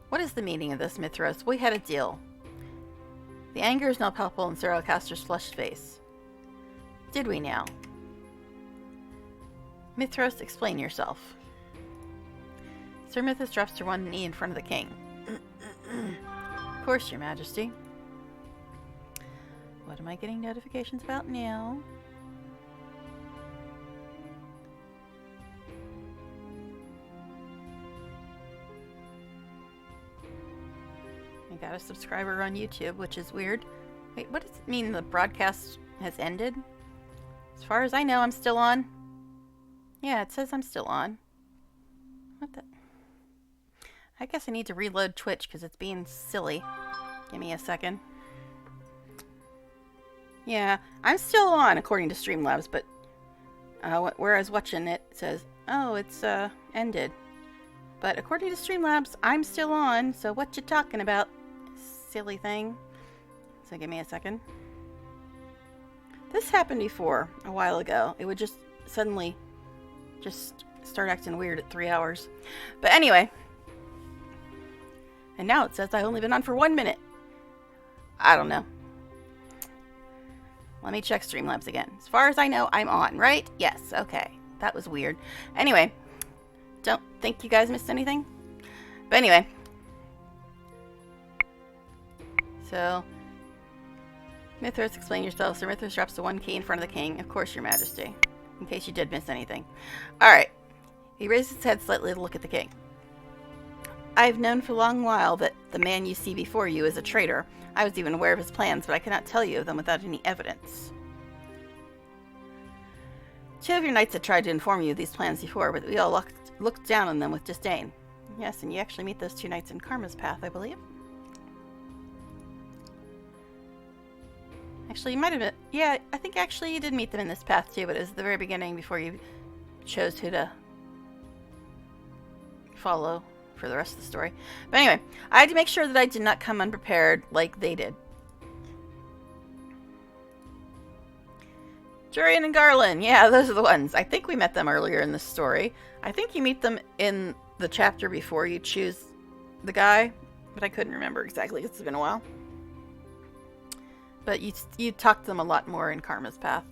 What is the meaning of this, Mithros? We had a deal. The anger is now palpable in Sir Alcaster's flushed face. Did we now? Mithros, explain yourself. Sir Mithras drops to one knee in front of the king. Of course, your majesty. What am I getting notifications about now? I got a subscriber on YouTube, which is weird. Wait, what does it mean the broadcast has ended? As far as I know, I'm still on. Yeah, it says I'm still on. What the? I guess I need to reload Twitch because it's being silly. Give me a second. Yeah, I'm still on according to Streamlabs, but where I was watching it, it says, oh, it's ended. But according to Streamlabs, I'm still on, so what you talking about, silly thing? So give me a second. This happened before, a while ago. It would just suddenly just start acting weird at 3 hours. But anyway. And now it says I've only been on for 1 minute. I don't know. Let me check Streamlabs again. As far as I know, I'm on, right? Yes, okay. That was weird. Anyway. Don't think you guys missed anything. But anyway. So, Mithras, explain yourself. Sir Mithras drops the one key in front of the king. Of course, your majesty. In case you did miss anything. Alright. He raised his head slightly to look at the king. I've known for a long while that the man you see before you is a traitor. I was even aware of his plans, but I cannot tell you of them without any evidence. 2 of your knights had tried to inform you of these plans before, but we all looked down on them with disdain. Yes, and you actually meet those 2 knights in Karma's path, I believe. Actually, you might have been... Yeah, I think actually you did meet them in this path too, but it was the very beginning before you chose who to follow for the rest of the story. But anyway, I had to make sure that I did not come unprepared like they did. Jurian and Garland. Yeah, those are the ones. I think we met them earlier in this story. I think you meet them in the chapter before you choose the guy, but I couldn't remember exactly because it's been a while. But you talk to them a lot more in Karma's path,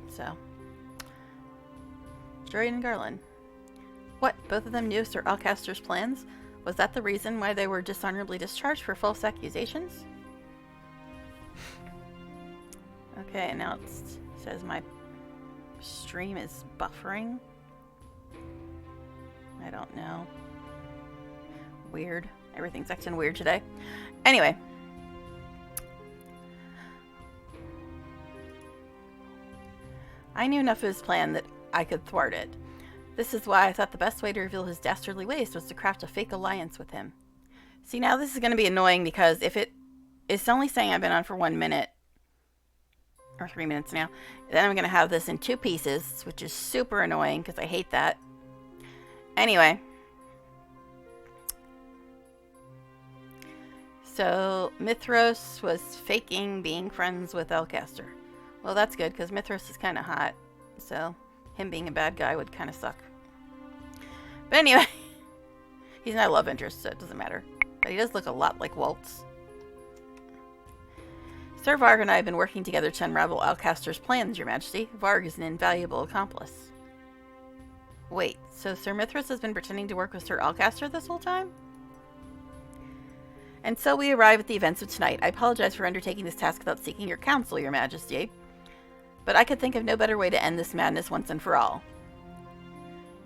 so. Jurian and Garland. What, both of them knew Sir Alcaster's plans? Was that the reason why they were dishonorably discharged for false accusations? Okay, and now it says my stream is buffering. I don't know. Weird. Everything's acting weird today. Anyway. I knew enough of his plan that I could thwart it. This is why I thought the best way to reveal his dastardly ways was to craft a fake alliance with him. See, now this is going to be annoying because if it's only saying I've been on for 1 minute, or 3 minutes now, then I'm going to have this in 2 pieces, which is super annoying because I hate that. Anyway. So, Mithros was faking being friends with Alcaster. Well, that's good because Mithros is kind of hot, so him being a bad guy would kind of suck. But anyway, he's not a love interest, so it doesn't matter. But he does look a lot like Waltz. Sir Varg and I have been working together to unravel Alcaster's plans, Your Majesty. Varg is an invaluable accomplice. Wait, so Sir Mithras has been pretending to work with Sir Alcaster this whole time? And so we arrive at the events of tonight. I apologize for undertaking this task without seeking your counsel, Your Majesty. But I could think of no better way to end this madness once and for all.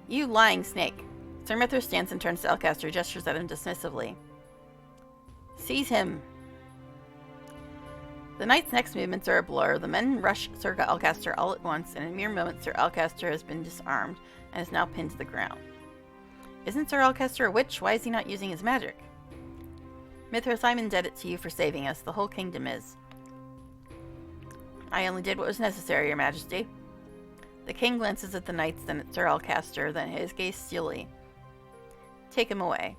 You lying snake. Sir Mithras stands and turns to Alcaster, gestures at him dismissively. Seize him. The knight's next movements are a blur. The men rush Sir Alcaster all at once, and in a mere moment Sir Alcaster has been disarmed and is now pinned to the ground. Isn't Sir Alcaster a witch? Why is he not using his magic? Mithras, I'm indebted to you for saving us. The whole kingdom is. I only did what was necessary, Your Majesty. The king glances at the knights, then at Sir Alcaster, then his gaze steely. Take him away.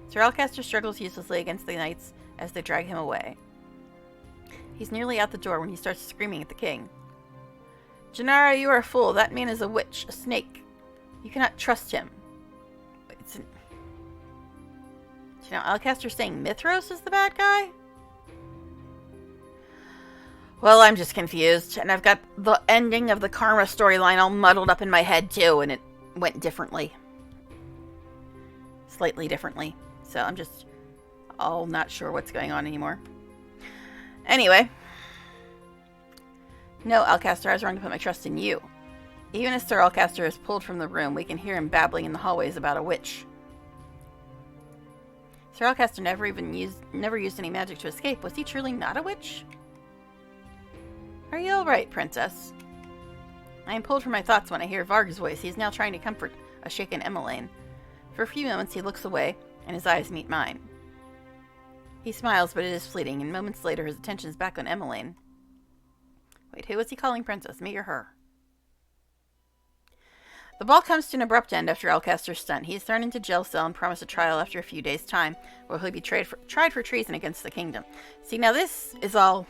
Sir Alcaster struggles uselessly against the knights as they drag him away. He's nearly out the door when he starts screaming at the king. Janara, you are a fool. That man is a witch, a snake. You cannot trust him. So now Alcaster's saying Mithros is the bad guy? Well, I'm just confused, and I've got the ending of the Karma storyline all muddled up in my head, too, and it went differently. Slightly differently. So I'm just all not sure what's going on anymore. Anyway. No, Alcaster, I was wrong to put my trust in you. Even as Sir Alcaster is pulled from the room, we can hear him babbling in the hallways about a witch. Sir Alcaster never used any magic to escape. Was he truly not a witch? Are you all right, Princess? I am pulled from my thoughts when I hear Varg's voice. He is now trying to comfort a shaken Emmeline. For a few moments he looks away, and his eyes meet mine. He smiles, but it is fleeting, and moments later his attention is back on Emmeline. Wait, who was he calling Princess, me or her? The ball comes to an abrupt end after Alcaster's stunt. He is thrown into jail cell and promised a trial after a few days' time, where he'll be tried for treason against the kingdom. See, now this is all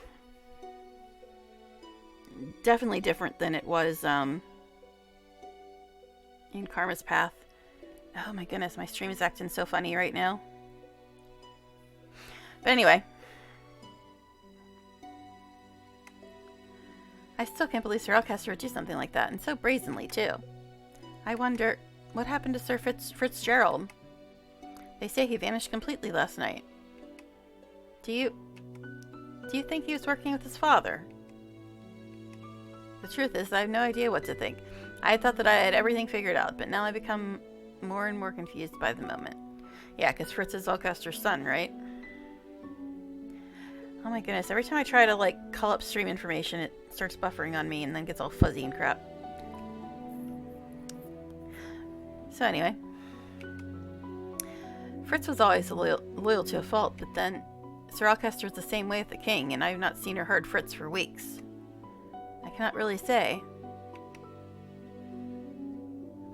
definitely different than it was in Karma's Path. Oh my goodness, my stream is acting so funny right now. But anyway. I still can't believe Sir Alcaster would do something like that, and so brazenly, too. I wonder, what happened to Sir Fitzgerald? They say he vanished completely last night. Do you think he was working with his father? The truth is, I have no idea what to think. I thought that I had everything figured out, but now I become more and more confused by the moment. Yeah, because Fritz is Alcaster's son, right? Oh my goodness, every time I try to, like, call up stream information, it starts buffering on me and then gets all fuzzy and crap. So anyway. Fritz was always loyal to a fault, but then Sir Alcaster was the same way with the king, and I have not seen or heard Fritz for weeks. I cannot really say.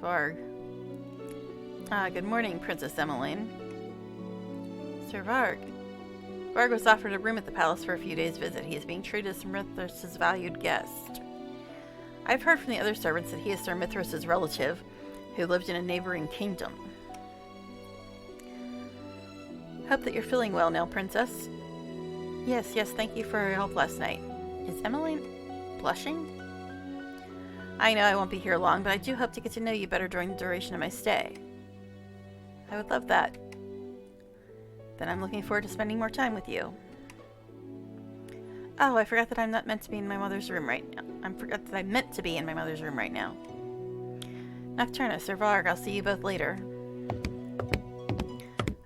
Varg. Good morning, Princess Emmeline. Sir Varg. Varg was offered a room at the palace for a few days' visit. He is being treated as Sir Mithras' valued guest. I've heard from the other servants that he is Sir Mithras' relative, who lived in a neighboring kingdom. Hope that you're feeling well now, Princess. Yes, thank you for your help last night. Is Emmeline blushing? I know I won't be here long, but I do hope to get to know you better during the duration of my stay. I would love that. Then I'm looking forward to spending more time with you. Oh, I forgot that I'm not meant to be in my mother's room right now. I forgot that I'm meant to be in my mother's room right now. Nocturna, Sir Varg, I'll see you both later.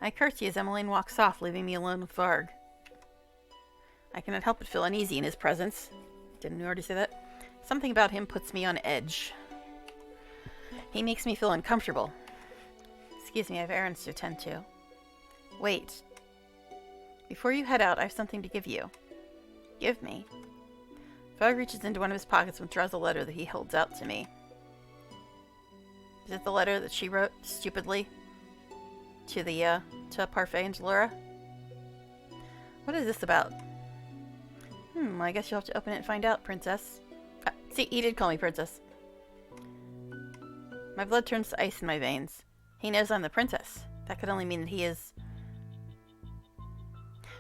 I curtsy as Emmeline walks off, leaving me alone with Varg. I cannot help but feel uneasy in his presence. Didn't we already say that? Something about him puts me on edge. He makes me feel uncomfortable. Excuse me, I have errands to attend to. Wait. Before you head out, I have something to give you. Give me? Varg reaches into one of his pockets and draws a letter that he holds out to me. Is it the letter that she wrote, stupidly, to Parfait and Laura? What is this about? I guess you'll have to open it and find out, Princess. See, he did call me Princess. My blood turns to ice in my veins. He knows I'm the princess. That could only mean that he is...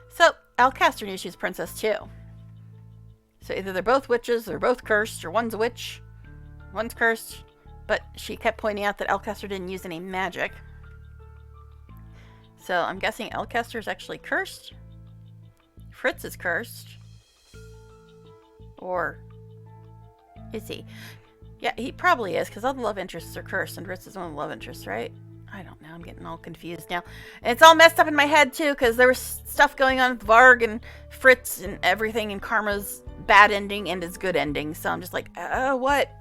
So, Alcaster knew she was princess too. So either they're both witches, they're both cursed, or one's a witch, one's cursed. But she kept pointing out that Alcaster didn't use any magic. So I'm guessing Alcaster is actually cursed. Fritz is cursed. Or is he? Yeah, he probably is, because all the love interests are cursed, and Fritz is one of the love interests, right? I don't know, I'm getting all confused now. And it's all messed up in my head, too, because there was stuff going on with Varg and Fritz and everything, and Karma's bad ending and his good ending. So I'm just like, what?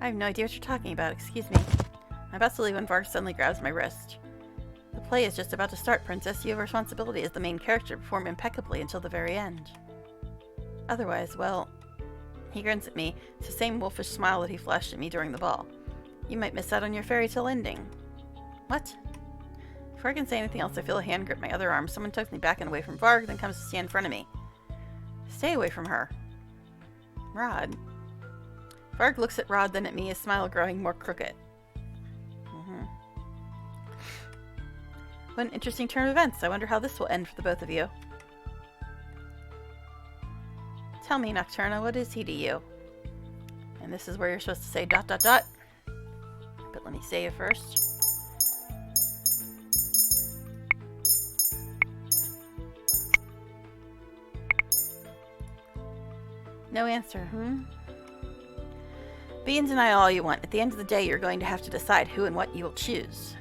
I have no idea what you're talking about, excuse me. I'm about to leave when Varg suddenly grabs my wrist. The play is just about to start, Princess. You have a responsibility as the main character to perform impeccably until the very end. Otherwise, well... He grins at me. It's the same wolfish smile that he flashed at me during the ball. You might miss out on your fairy tale ending. What? Before I can say anything else, I feel a hand grip my other arm. Someone tugs me back and away from Varg, then comes to stand in front of me. Stay away from her. Rod. Varg looks at Rod, then at me, his smile growing more crooked. What an interesting turn of events. I wonder how this will end for the both of you. Tell me, Nocturna, what is he to you? And this is where you're supposed to say ... But let me say it first. No answer, Be in denial all you want. At the end of the day, you're going to have to decide who and what you will choose.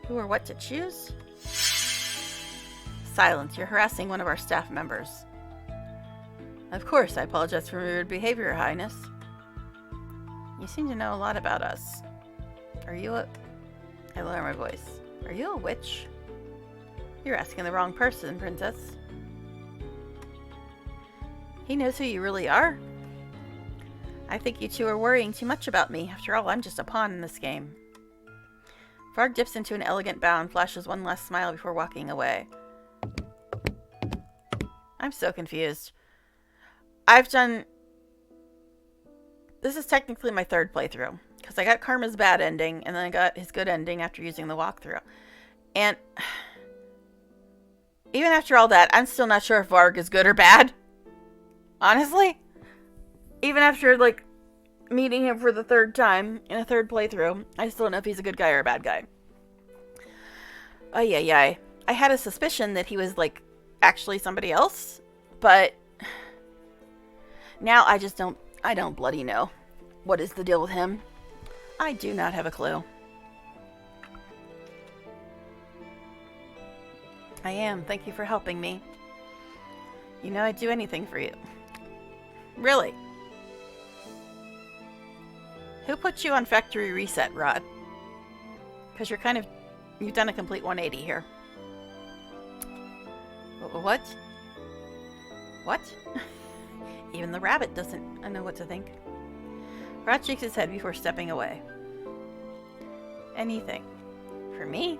Who or what to choose? Silence. You're harassing one of our staff members. Of course, I apologize for my rude behavior, Your Highness. You seem to know a lot about us. Are you a... I lower my voice. Are you a witch? You're asking the wrong person, Princess. He knows who you really are. I think you two are worrying too much about me. After all, I'm just a pawn in this game. Varg dips into an elegant bow and flashes one last smile before walking away. I'm so confused. This is technically my third playthrough, because I got Karma's bad ending, and then I got his good ending after using the walkthrough. And even after all that, I'm still not sure if Varg is good or bad. Honestly. Even after, like, meeting him for the third time in a third playthrough, I still don't know if he's a good guy or a bad guy. Oh, yeah. I had a suspicion that he was, like, actually somebody else, but now I don't bloody know. What is the deal with him? I do not have a clue. I am. Thank you for helping me. You know I'd do anything for you. Really? Who put you on factory reset, Rod? Because you've done a complete 180 here. What? What? Even the rabbit doesn't know what to think. Rod shakes his head before stepping away. Anything. For me?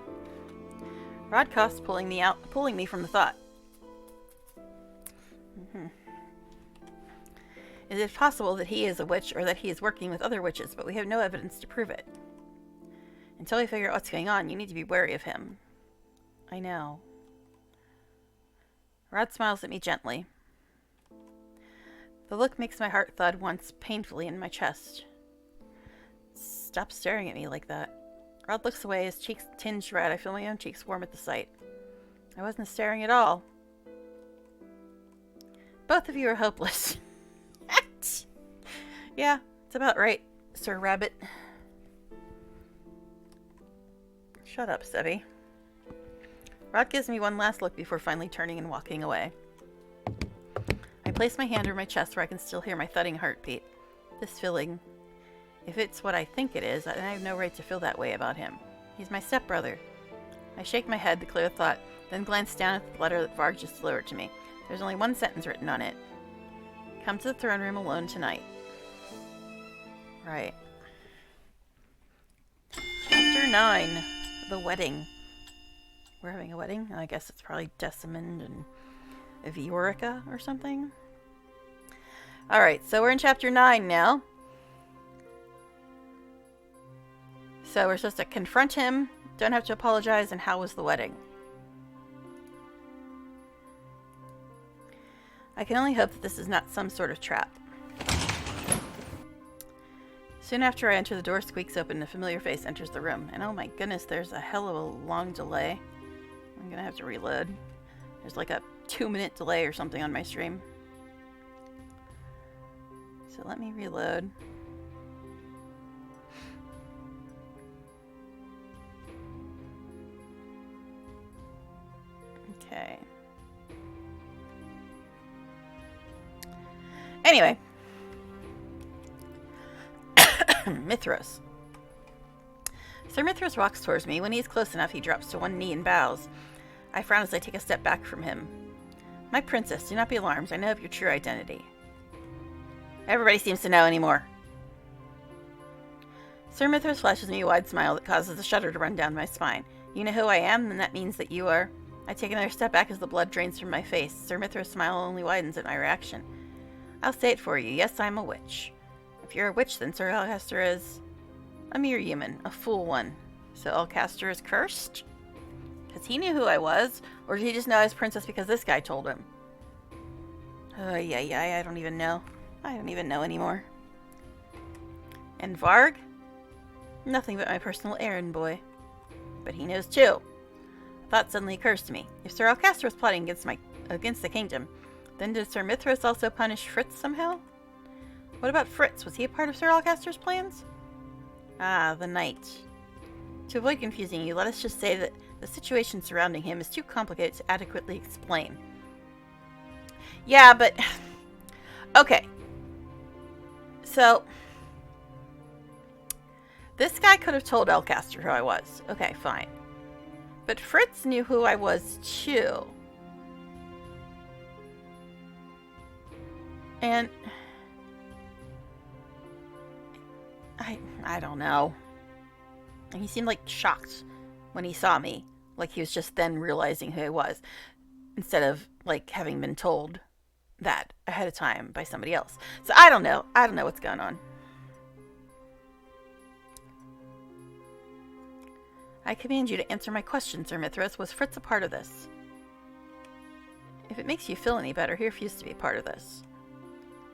Rod coughs, pulling me from the thought. Is it possible that he is a witch or that he is working with other witches, but we have no evidence to prove it? Until we figure out what's going on, you need to be wary of him. I know. Rod smiles at me gently. The look makes my heart thud once painfully in my chest. Stop staring at me like that. Rod looks away, his cheeks tinged red. I feel my own cheeks warm at the sight. I wasn't staring at all. Both of you are hopeless. Yeah, it's about right, Sir Rabbit. Shut up, Sebby. Rod gives me one last look before finally turning and walking away. I place my hand over my chest where I can still hear my thudding heartbeat. This feeling, if it's what I think it is, I have no right to feel that way about him. He's my stepbrother. I shake my head to clear the thought, then glance down at the letter that Varg just delivered to me. There's only one sentence written on it. Come to the throne room alone tonight. Right. Chapter 9. The wedding. We're having a wedding? I guess it's probably Decimond and Viorica or something. Alright, so we're in Chapter 9 now. So we're supposed to confront him, don't have to apologize, and how was the wedding? I can only hope that this is not some sort of trap. Soon after I enter, the door squeaks open and a familiar face enters the room. And oh my goodness, there's a hell of a long delay. I'm gonna have to reload. There's like a 2-minute delay or something on my stream. So let me reload. Okay. Anyway. Mithras. Sir Mithras walks towards me. When he is close enough, he drops to one knee and bows. I frown as I take a step back from him. My princess, do not be alarmed. I know of your true identity. Everybody seems to know anymore. Sir Mithras flashes me a wide smile that causes a shudder to run down my spine. You know who I am, then that means that you are... I take another step back as the blood drains from my face. Sir Mithras' smile only widens at my reaction. I'll say it for you. Yes, I'm a witch. If you're a witch, then Sir Alcester is a mere human, a fool one. So Alcaster is cursed? Because he knew who I was, or did he just know I was princess because this guy told him? Yeah, I don't even know. I don't even know anymore. And Varg? Nothing but my personal errand boy. But he knows too. Thought suddenly occurs to me. If Sir Alcaster was plotting against the kingdom, then did Sir Mithras also punish Fritz somehow? What about Fritz? Was he a part of Sir Alcaster's plans? Ah, the knight. To avoid confusing you, let us just say that the situation surrounding him is too complicated to adequately explain. Yeah, but... Okay. So... This guy could have told Alcaster who I was. Okay, fine. But Fritz knew who I was, too. And... I don't know. He seemed like shocked when he saw me. Like he was just then realizing who I was. Instead of like having been told that ahead of time by somebody else. So I don't know. I don't know what's going on. I command you to answer my question, Sir Mithras. Was Fritz a part of this? If it makes you feel any better, he refused to be a part of this.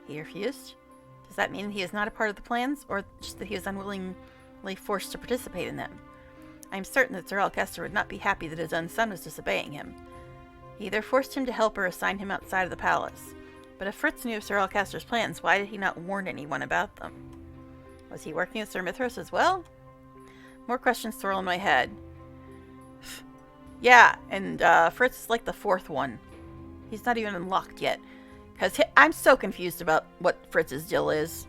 He refused? Does that mean he is not a part of the plans, or just that he was unwillingly forced to participate in them? I am certain that Sir Alcaster would not be happy that his own son was disobeying him. He either forced him to help or assigned him outside of the palace. But if Fritz knew of Sir Alcaster's plans, why did he not warn anyone about them? Was he working with Sir Mithras as well? More questions swirl in my head. Yeah, and Fritz is like the fourth one. He's not even unlocked yet. Because I'm so confused about what Fritz's deal is.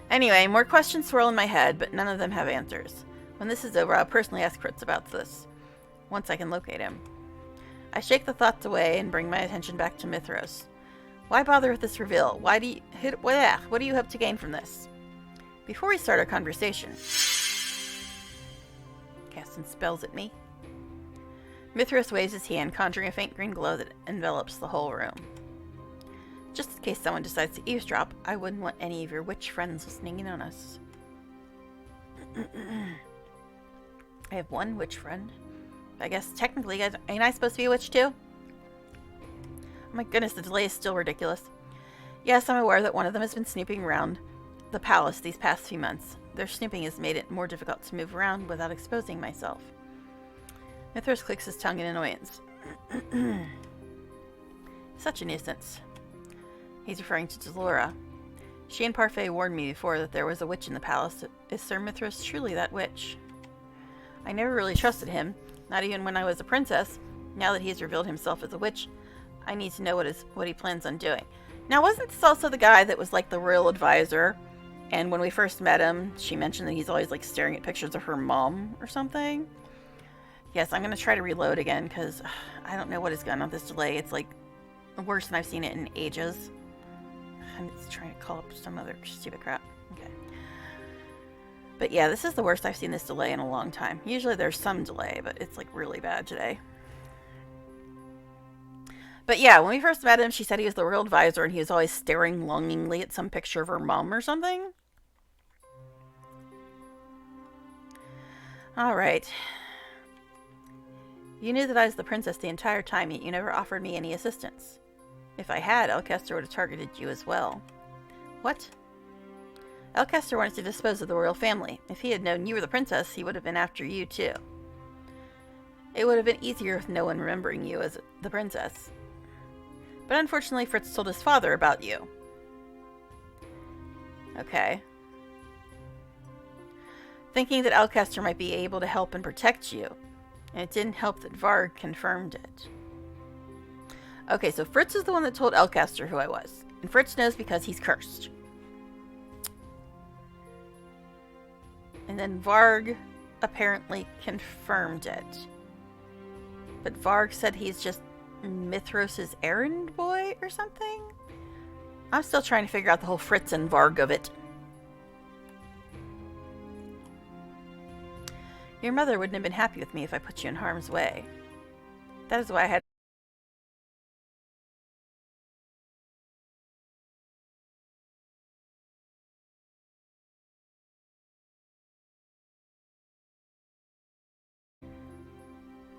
Anyway, more questions swirl in my head, but none of them have answers. When this is over, I'll personally ask Fritz about this. Once I can locate him. I shake the thoughts away and bring my attention back to Mithras. Why bother with this reveal? What do you hope to gain from this? Before we start our conversation... Casting spells at me. Mithras waves his hand, conjuring a faint green glow that envelops the whole room. Just in case someone decides to eavesdrop, I wouldn't want any of your witch friends listening in on us. I have one witch friend. I guess technically, ain't I supposed to be a witch too? Oh my goodness, the delay is still ridiculous. Yes, I'm aware that one of them has been snooping around the palace these past few months. Their snooping has made it more difficult to move around without exposing myself. Mithras clicks his tongue in annoyance. Such a nuisance. He's referring to Delora. She and Parfait warned me before that there was a witch in the palace. Is Sir Mithras truly that witch? I never really trusted him, not even when I was a princess. Now that he has revealed himself as a witch, I need to know what he plans on doing. Now, wasn't this also the guy that was like the royal advisor? And when we first met him, she mentioned that he's always like staring at pictures of her mom or something? Yes, I'm going to try to reload again because I don't know what is going on with this delay. It's like worse than I've seen it in ages. I'm just trying to call up some other stupid crap. Okay. But yeah, this is the worst I've seen this delay in a long time. Usually there's some delay, but it's like really bad today. But yeah, when we first met him, she said he was the royal advisor and he was always staring longingly at some picture of her mom or something. Alright. You knew that I was the princess the entire time, yet you never offered me any assistance. If I had, Alcaster would have targeted you as well. What? Alcaster wanted to dispose of the royal family. If he had known you were the princess, he would have been after you too. It would have been easier with no one remembering you as the princess. But unfortunately, Fritz told his father about you. Okay. Thinking that Alcaster might be able to help and protect you. And it didn't help that Varg confirmed it. Okay, so Fritz is the one that told Alcaster who I was. And Fritz knows because he's cursed. And then Varg apparently confirmed it. But Varg said he's just Mithras' errand boy or something? I'm still trying to figure out the whole Fritz and Varg of it. Your mother wouldn't have been happy with me if I put you in harm's way. That is why I had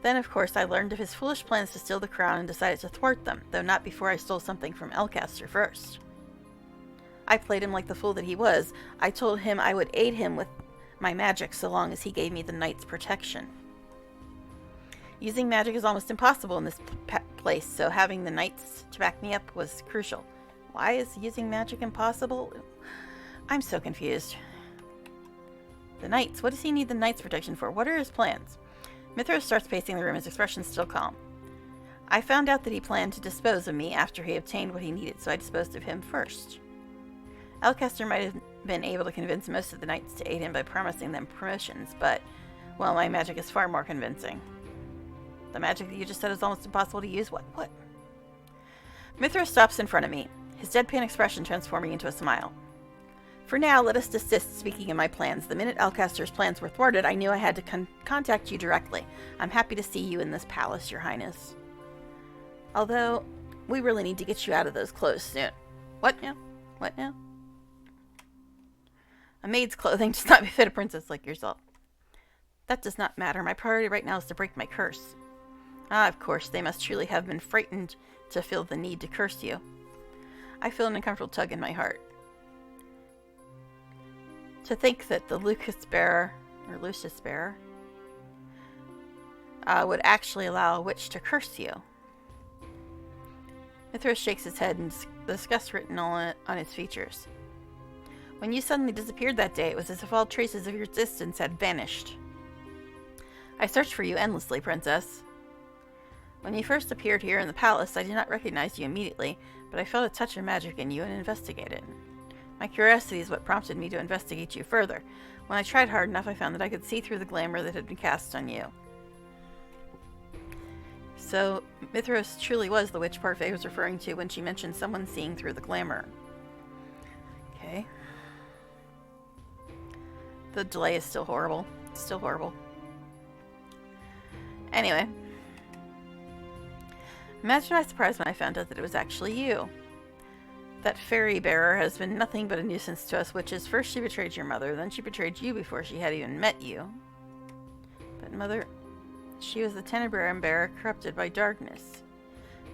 Then, of course, I learned of his foolish plans to steal the crown and decided to thwart them, though not before I stole something from Elcaster first. I played him like the fool that he was. I told him I would aid him with my magic so long as he gave me the knight's protection. Using magic is almost impossible in this place, so having the knights to back me up was crucial. Why is using magic impossible? I'm so confused. The knights. What does he need the knight's protection for? What are his plans? Mithras starts pacing the room, his expression still calm. I found out that he planned to dispose of me after he obtained what he needed, so I disposed of him first. Elcaster might have been able to convince most of the knights to aid him by promising them promotions, but, well, my magic is far more convincing. The magic that you just said is almost impossible to use? What? Mithras stops in front of me, his deadpan expression transforming into a smile. For now, let us desist speaking of my plans. The minute Elcaster's plans were thwarted, I knew I had to contact you directly. I'm happy to see you in this palace, Your Highness. Although, we really need to get you out of those clothes soon. What now? A maid's clothing does not befit a princess like yourself. That does not matter. My priority right now is to break my curse. Ah, of course, they must truly have been frightened to feel the need to curse you. I feel an uncomfortable tug in my heart. To think that the Lucius Bearer would actually allow a witch to curse you. Mithras shakes his head and disgust written on his features. When you suddenly disappeared that day, it was as if all traces of your existence had vanished. I searched for you endlessly, Princess. When you first appeared here in the palace, I did not recognize you immediately, but I felt a touch of magic in you and investigated. My curiosity is what prompted me to investigate you further. When I tried hard enough, I found that I could see through the glamour that had been cast on you. So, Mithras truly was the witch Parfait was referring to when she mentioned someone seeing through the glamour. Okay. The delay is still horrible. Still horrible. Anyway. Imagine my surprise when I found out that it was actually you. That fairy bearer has been nothing but a nuisance to us witches. First she betrayed your mother, then she betrayed you before she had even met you. But mother, she was the Tenebrae bearer corrupted by darkness.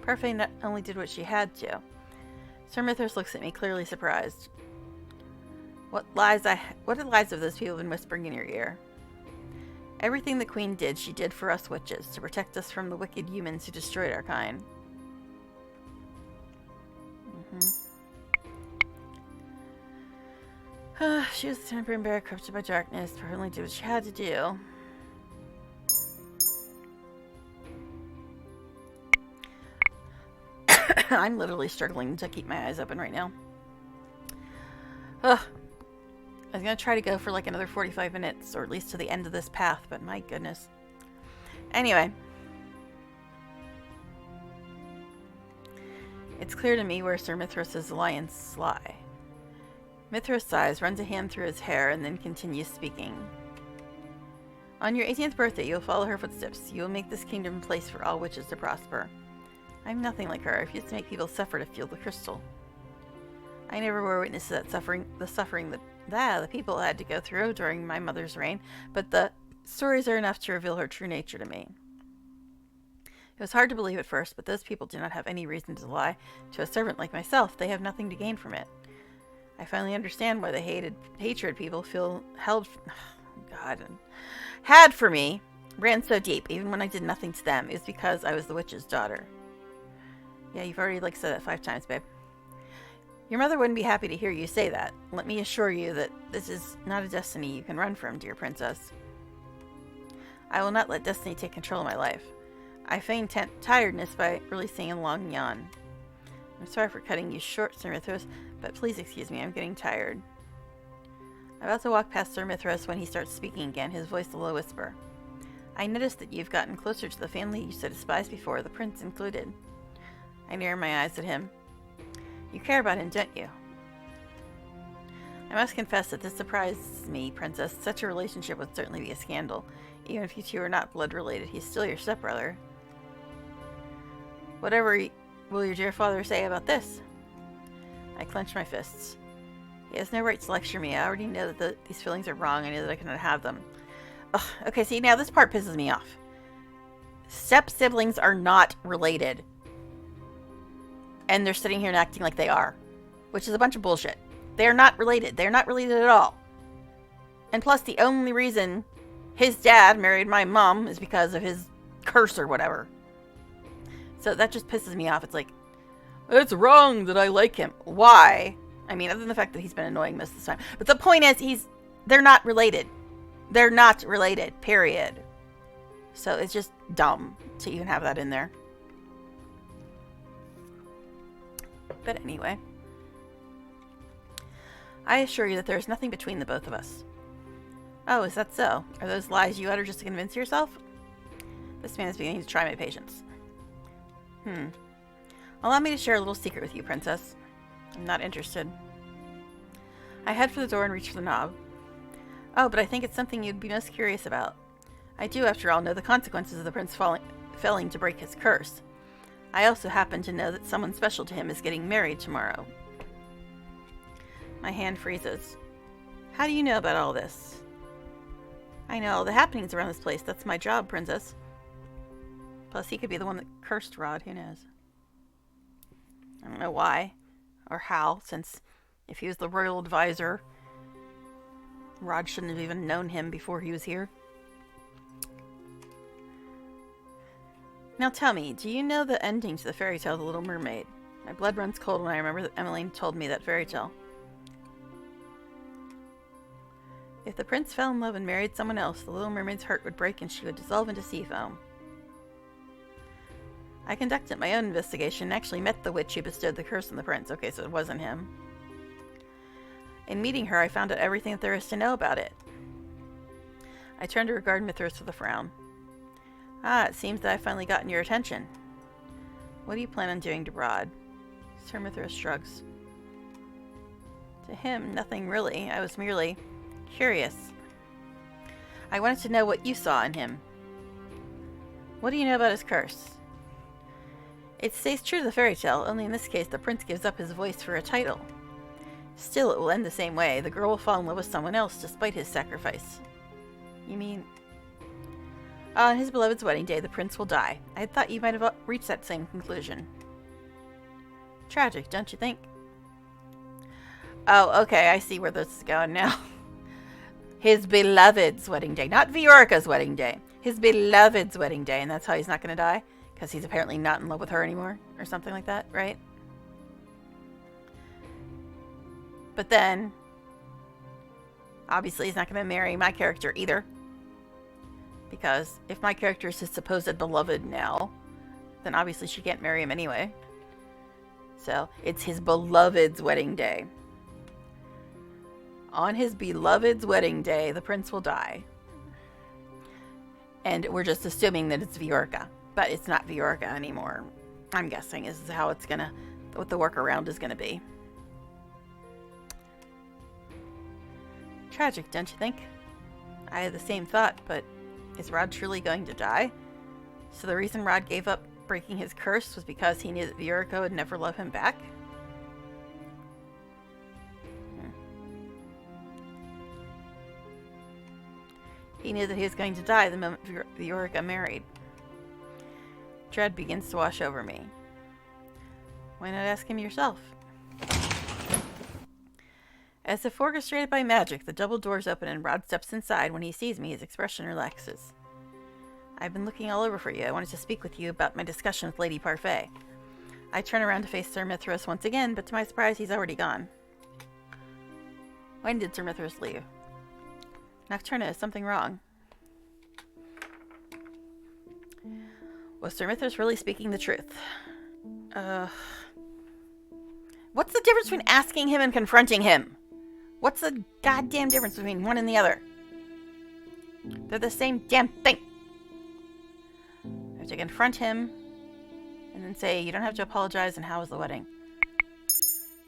Parfait not only did what she had to. Sir Mithras looks at me, clearly surprised. What lies have those people been whispering in your ear? Everything the Queen did, she did for us witches, to protect us from the wicked humans who destroyed our kind. She was the Tenebrae bearer corrupted by darkness, but only did what she had to do. I'm literally struggling to keep my eyes open right now. Ugh. I was going to try to go for like another 45 minutes, or at least to the end of this path, but my goodness. Anyway. It's clear to me where Sir Mithras' alliance lie. Mithras sighs, runs a hand through his hair, and then continues speaking. On your 18th birthday, you will follow her footsteps. You will make this kingdom a place for all witches to prosper. I'm nothing like her. I refuse to make people suffer to feel the crystal. I never were witness to that suffering, the people had to go through during my mother's reign, but the stories are enough to reveal her true nature to me. It was hard to believe at first, but those people do not have any reason to lie. To a servant like myself, they have nothing to gain from it. I finally understand why the hatred people feel had for me ran so deep, even when I did nothing to them. It was because I was the witch's daughter. Yeah, you've already said that 5 times, babe. Your mother wouldn't be happy to hear you say that. Let me assure you that this is not a destiny you can run from, dear princess. I will not let destiny take control of my life. I feign tiredness by releasing a long yawn. I'm sorry for cutting you short, Sir Mithras, but please excuse me, I'm getting tired. I'm about to walk past Sir Mithras when he starts speaking again, his voice a low whisper. I noticed that you've gotten closer to the family you so despised before, the prince included. I narrow my eyes at him. You care about him, don't you? I must confess that this surprises me, Princess. Such a relationship would certainly be a scandal. Even if you two are not blood related, he's still your stepbrother. Whatever will your dear father say about this? I clench my fists. He has no right to lecture me. I already know that these feelings are wrong. I know that I cannot have them. Ugh, okay, see, now this part pisses me off. Step-siblings are not related. And they're sitting here and acting like they are. Which is a bunch of bullshit. They're not related. They're not related at all. And plus, the only reason his dad married my mom is because of his curse or whatever. So that just pisses me off. It's like, it's wrong that I like him. Why? I mean, other than the fact that he's been annoying most of the time. But the point is, they're not related. They're not related, period. So it's just dumb to even have that in there. But anyway. I assure you that there is nothing between the both of us. Oh, is that so? Are those lies you utter just to convince yourself? This man is beginning to try my patience. Allow me to share a little secret with you, princess. I'm not interested. I head for the door and reach for the knob. Oh, but I think it's something you'd be most curious about. I do, after all, know the consequences of the prince failing to break his curse. I also happen to know that someone special to him is getting married tomorrow. My hand freezes. How do you know about all this? I know all the happenings around this place. That's my job, princess. Plus, he could be the one that cursed Rod. Who knows? I don't know why or how, since if he was the royal advisor, Rod shouldn't have even known him before he was here. Now tell me, do you know the ending to the fairy tale, The Little Mermaid? My blood runs cold when I remember that Emmeline told me that fairy tale. If the prince fell in love and married someone else, the Little Mermaid's heart would break and she would dissolve into sea foam. I conducted my own investigation and actually met the witch who bestowed the curse on the prince. Okay, so it wasn't him. In meeting her, I found out everything that there is to know about it. I turned to regard Mithras with a frown. Ah, it seems that I've finally gotten your attention. What do you plan on doing to Rod? Sir Mithras shrugs. To him, nothing really. I was merely curious. I wanted to know what you saw in him. What do you know about his curse? It stays true to the fairy tale, only in this case the prince gives up his voice for a title. Still, it will end the same way. The girl will fall in love with someone else despite his sacrifice. You mean... On his beloved's wedding day, the prince will die. I had thought you might have reached that same conclusion. Tragic, don't you think? Oh, okay, I see where this is going now. His beloved's wedding day. Not Viorica's wedding day. His beloved's wedding day, and that's how he's not going to die? Because he's apparently not in love with her anymore, or something like that, right? But then, obviously he's not going to marry my character either. Because if my character is his supposed beloved now, then obviously she can't marry him anyway. So, it's his beloved's wedding day. On his beloved's wedding day, the prince will die. And we're just assuming that it's Viorica. But it's not Viorica anymore. I'm guessing is how it's gonna, what the workaround is gonna be. Tragic, don't you think? I had the same thought, but is Rod truly going to die? So the reason Rod gave up breaking his curse was because he knew that Viorica would never love him back? He knew that he was going to die the moment Viorica married. Dread begins to wash over me. Why not ask him yourself? As if orchestrated by magic, the double doors open and Rod steps inside. When he sees me, his expression relaxes. I've been looking all over for you. I wanted to speak with you about my discussion with Lady Parfait. I turn around to face Sir Mithras once again, but to my surprise, he's already gone. When did Sir Mithras leave? Nocturna, is something wrong? Was Sir Mithras really speaking the truth? What's the difference between asking him and confronting him? What's the goddamn difference between one and the other? They're the same damn thing. I have to confront him and then say, you don't have to apologize, and how was the wedding?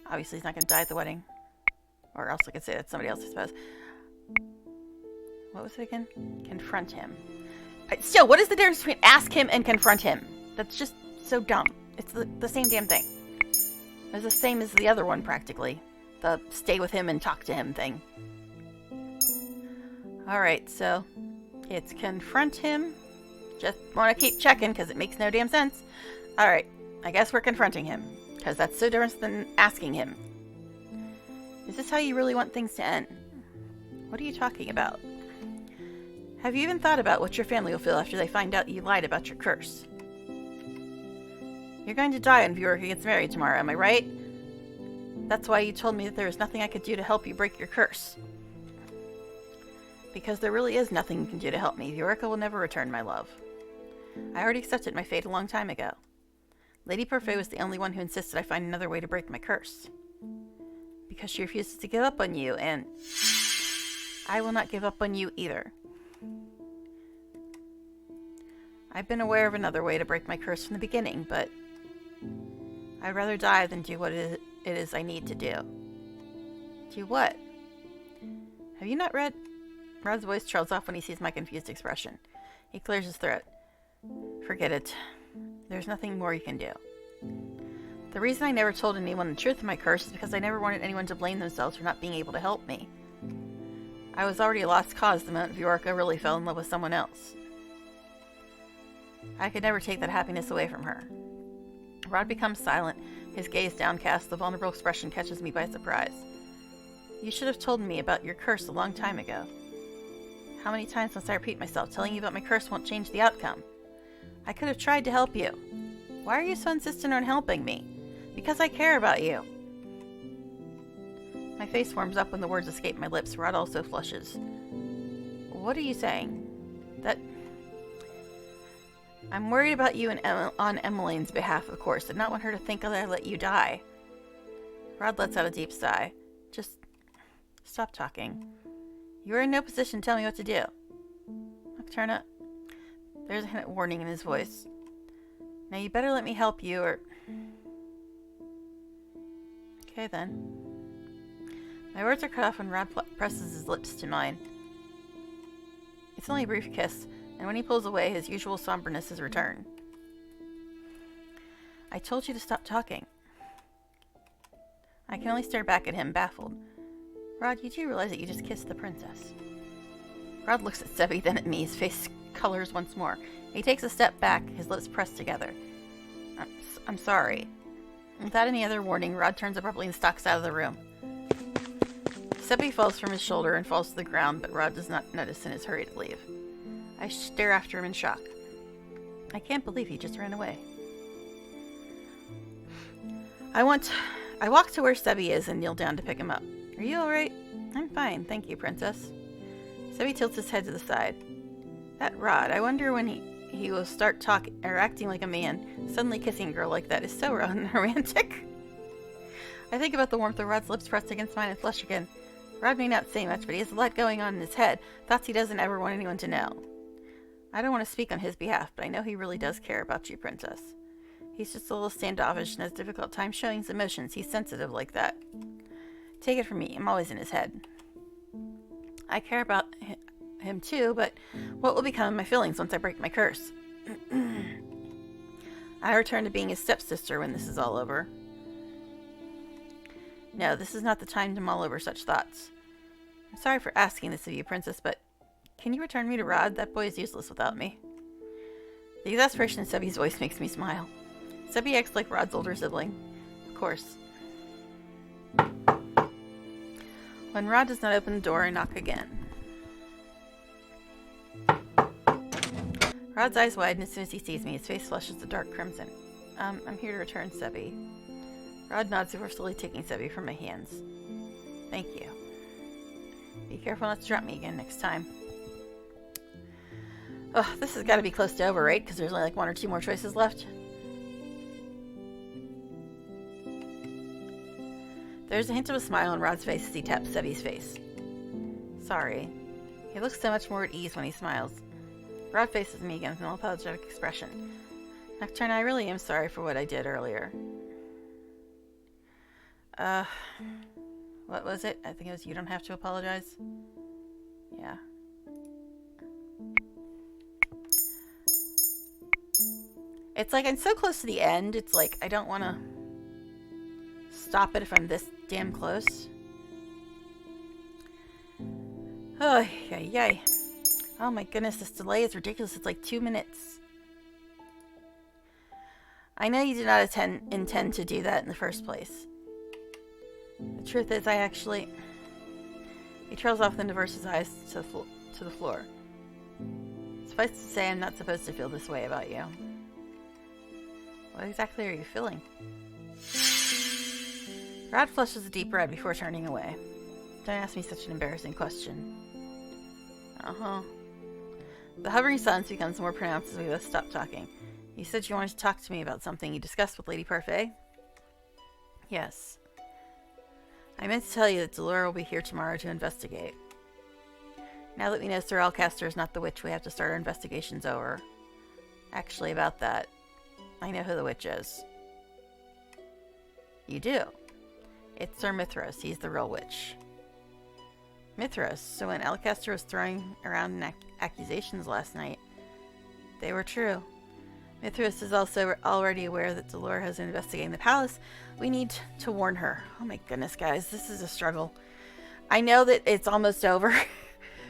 Obviously, he's not going to die at the wedding. Or else I could say that's somebody else, I suppose. What was it again? Confront him. Still, what is the difference between ask him and confront him? That's just so dumb. It's the same damn thing. It's the same as the other one, practically. The stay with him and talk to him thing. Alright, so it's confront him Just want to keep checking because it makes no damn sense. Alright, I guess we're confronting him, because that's so different than asking him. Is this how you really want things to end? What are you talking about? Have you even thought about what your family will feel after they find out you lied about your curse? You're going to die when Viorica gets married tomorrow, am I right? That's why you told me that there is nothing I could do to help you break your curse. Because there really is nothing you can do to help me. Viorica will never return my love. I already accepted my fate a long time ago. Lady Parfait was the only one who insisted I find another way to break my curse. Because she refuses to give up on you, and I will not give up on you either. I've been aware of another way to break my curse from the beginning, but I'd rather die than do what it is I need to do. Do what? Have you not read? Rod's voice trails off when he sees my confused expression. He clears his throat. Forget it. There's nothing more you can do. The reason I never told anyone the truth of my curse is because I never wanted anyone to blame themselves for not being able to help me. I was already a lost cause the moment Viorica really fell in love with someone else. I could never take that happiness away from her. Rod becomes silent, his gaze downcast. The vulnerable expression catches me by surprise. You should have told me about your curse a long time ago. How many times must I repeat myself? Telling you about my curse won't change the outcome. I could have tried to help you. Why are you so insistent on helping me? Because I care about you. My face warms up when the words escape my lips. Rod also flushes. What are you saying? That... I'm worried about you and on Emmeline's behalf, of course. I did not want her to think that I let you die. Rod lets out a deep sigh. Just stop talking. You are in no position to tell me what to do. Nocturna, there's a hint of warning in his voice. Now you better let me help you, or... Okay, then. My words are cut off when Rod presses his lips to mine. It's only a brief kiss, and when he pulls away, his usual somberness has returned. I told you to stop talking. I can only stare back at him, baffled. Rod, you do realize that you just kissed the princess? Rod looks at Sebi, then at me. His face colors once more. He takes a step back, his lips pressed together. I'm sorry. Without any other warning, Rod turns abruptly and stalks out of the room. Sebi falls from his shoulder and falls to the ground, but Rod does not notice in his hurry to leave. I stare after him in shock. I can't believe he just ran away. I walk to where Sebi is and kneel down to pick him up. Are you alright? I'm fine, thank you, princess. Sebi tilts his head to the side. That Rod, I wonder when he will start talking or acting like a man. Suddenly kissing a girl like that is so romantic. I think about the warmth of Rod's lips pressed against mine and flush again. Rod may not say much, but he has a lot going on in his head. Thoughts he doesn't ever want anyone to know. I don't want to speak on his behalf, but I know he really does care about you, princess. He's just a little standoffish and has a difficult time showing his emotions. He's sensitive like that. Take it from me, I'm always in his head. I care about him too, but what will become of my feelings once I break my curse? I return to being his stepsister when this is all over. No, this is not the time to mull over such thoughts. I'm sorry for asking this of you, princess, but can you return me to Rod? That boy is useless without me. The exasperation in Sebi's voice makes me smile. Sebi acts like Rod's older sibling. Of course. When Rod does not open the door, I knock again. Rod's eyes widen as soon as he sees me. His face flushes a dark crimson. I'm here to return Sebi. Rod nods before slowly taking Sebi from my hands. Thank you. Be careful not to drop me again next time. Oh, this has got to be close to over, right? Because there's only like 1 or 2 more choices left. There's a hint of a smile on Rod's face as he taps Sebi's face. Sorry. He looks so much more at ease when he smiles. Rod faces me again with an apologetic expression. Nocturne, I really am sorry for what I did earlier. What was it? I think it was you don't have to apologize. Yeah. It's like I'm so close to the end, it's like I don't want to stop it if I'm this damn close. Oh, yay. Oh my goodness, this delay is ridiculous. It's like 2 minutes. I know you did not intend to do that in the first place. The truth is, I actually... He trails off, then diverts his eyes to the floor. Suffice to say, I'm not supposed to feel this way about you. What exactly are you feeling? Rod flushes a deep red before turning away. Don't ask me such an embarrassing question. Uh-huh. The hovering silence becomes more pronounced as we both stop talking. You said you wanted to talk to me about something you discussed with Lady Parfait? Yes. I meant to tell you that Delora will be here tomorrow to investigate. Now that we know Sir Alcaster is not the witch, we have to start our investigations over. Actually, about that, I know who the witch is. You do? It's Sir Mithras. He's the real witch. Mithras? So when Alcaster was throwing around accusations last night, they were true. Mithras is also already aware that Delora has been investigating the palace. We need to warn her. Oh my goodness, guys. This is a struggle. I know that it's almost over,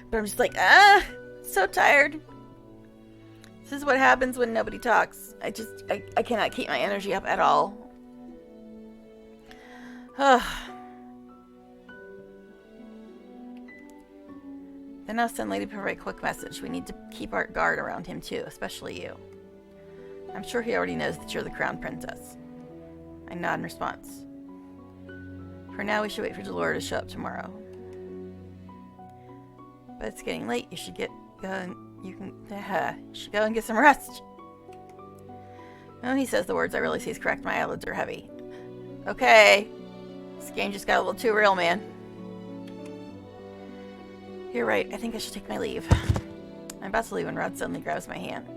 but I'm just like, so tired. This is what happens when nobody talks. I cannot keep my energy up at all. Then I'll send Lady Parfait a quick message. We need to keep our guard around him too, especially you. I'm sure he already knows that you're the crown princess. I nod in response. For now, we should wait for Delora to show up tomorrow. But it's getting late. You should go and get some rest. When he says the words, I realize he's correct. My eyelids are heavy. Okay. This game just got a little too real, man. You're right. I think I should take my leave. I'm about to leave when Rod suddenly grabs my hand.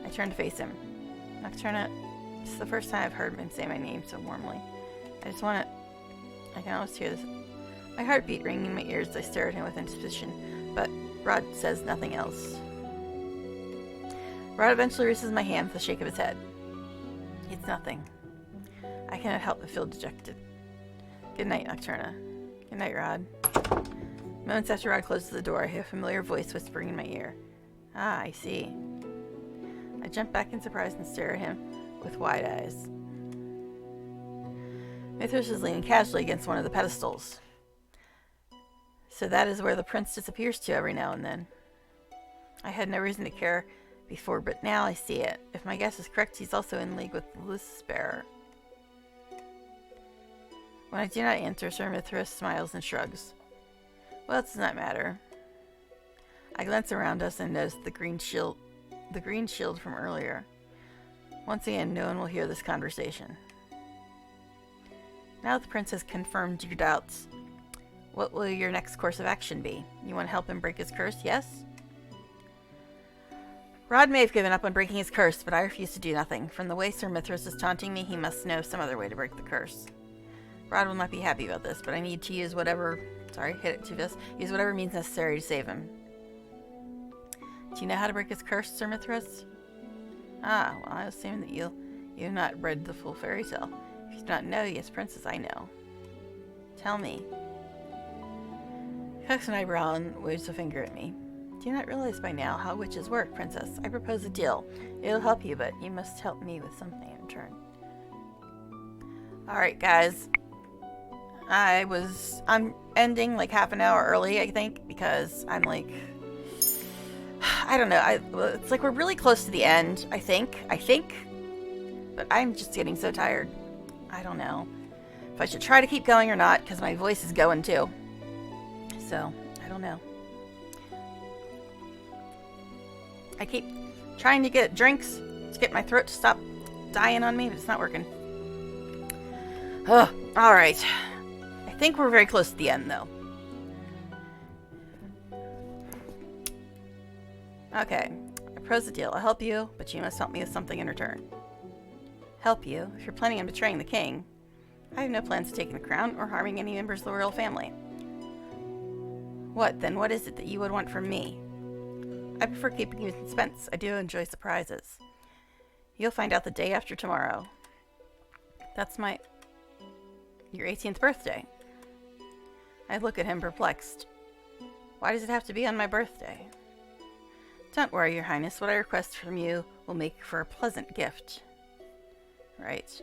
I turn to face him. Nocturna, this is the first time I've heard him say my name so warmly. I can almost hear this. My heartbeat ringing in my ears as I stare at him with anticipation, but Rod says nothing else. Rod eventually releases my hand with a shake of his head. It's nothing. I cannot help but feel dejected. Good night, Nocturna. Good night, Rod. Moments after Rod closes the door, I hear a familiar voice whispering in my ear. Ah, I see. I jump back in surprise and stare at him with wide eyes. Mithras is leaning casually against one of the pedestals. So that is where the prince disappears to every now and then. I had no reason to care before, but now I see it. If my guess is correct, he's also in league with the Lucis Bearer. When I do not answer, Sir Mithras smiles and shrugs. Well, it does not matter. I glance around us and notice the green shield from earlier. Once again, no one will hear this conversation. Now that the prince has confirmed your doubts, what will your next course of action be? You want to help him break his curse, yes? Rod may have given up on breaking his curse, but I refuse to do nothing. From the way Sir Mithras is taunting me, he must know some other way to break the curse. Rod will not be happy about this, but I need to use whatever... use whatever means necessary to save him. Do you know how to break his curse, Sir Mithras? Ah, well, I assume that you have not read the full fairy tale. If you do not know, yes, princess, I know. Tell me. He cocks an eyebrow and waves a finger at me. Do you not realize by now how witches work, princess? I propose a deal. It'll help you, but you must help me with something in return. Alright, guys. I'm ending like half an hour early, I think, because I'm like... I don't know. It's like we're really close to the end, I think. But I'm just getting so tired. I don't know if I should try to keep going or not, because my voice is going too. So, I don't know. I keep trying to get drinks to get my throat to stop dying on me, but it's not working. Ugh, alright. I think we're very close to the end, though. Okay, I propose a deal. I'll help you, but you must help me with something in return. Help you? If you're planning on betraying the king, I have no plans of taking the crown or harming any members of the royal family. What, then? What is it that you would want from me? I prefer keeping you in suspense. I do enjoy surprises. You'll find out the day after tomorrow. That's your 18th birthday. I look at him perplexed. Why does it have to be on my birthday? Don't worry, Your Highness. What I request from you will make for a pleasant gift. Right.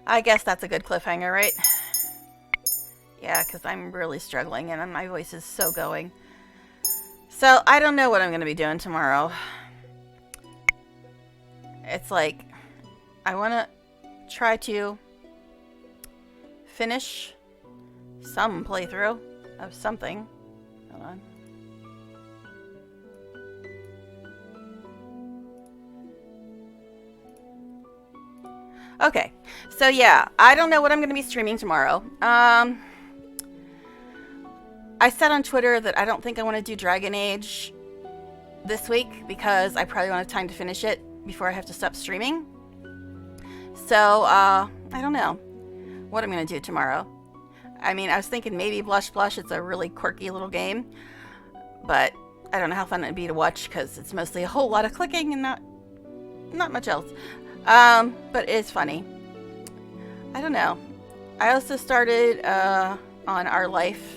I guess that's a good cliffhanger, right? Yeah, because I'm really struggling and my voice is so going. So, I don't know what I'm going to be doing tomorrow. It's like, I want to try to finish some playthrough of something. Hold on. Okay, so yeah, I don't know what I'm going to be streaming tomorrow. I said on Twitter that I don't think I want to do Dragon Age this week because I probably won't have time to finish it before I have to stop streaming. So, I don't know what I'm going to do tomorrow. I mean, I was thinking maybe Blush Blush. It's a really quirky little game, but I don't know how fun it'd be to watch because it's mostly a whole lot of clicking and not much else. But it's funny. I don't know. I also started on Our Life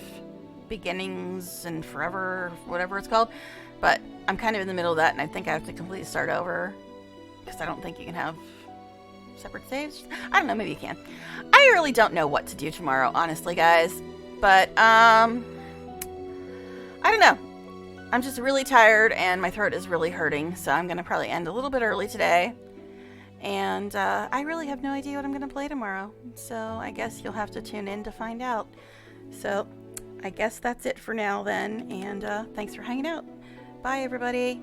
Beginnings and Forever, whatever it's called, but I'm kind of in the middle of that, and I think I have to completely start over because I don't think you can have separate saves. I don't know, maybe you can. I really don't know what to do tomorrow, honestly, guys, but I don't know. I'm just really tired and my throat is really hurting, so I'm gonna probably end a little bit early today. And I really have no idea what I'm going to play tomorrow. So I guess you'll have to tune in to find out. So I guess that's it for now then. And thanks for hanging out. Bye, everybody.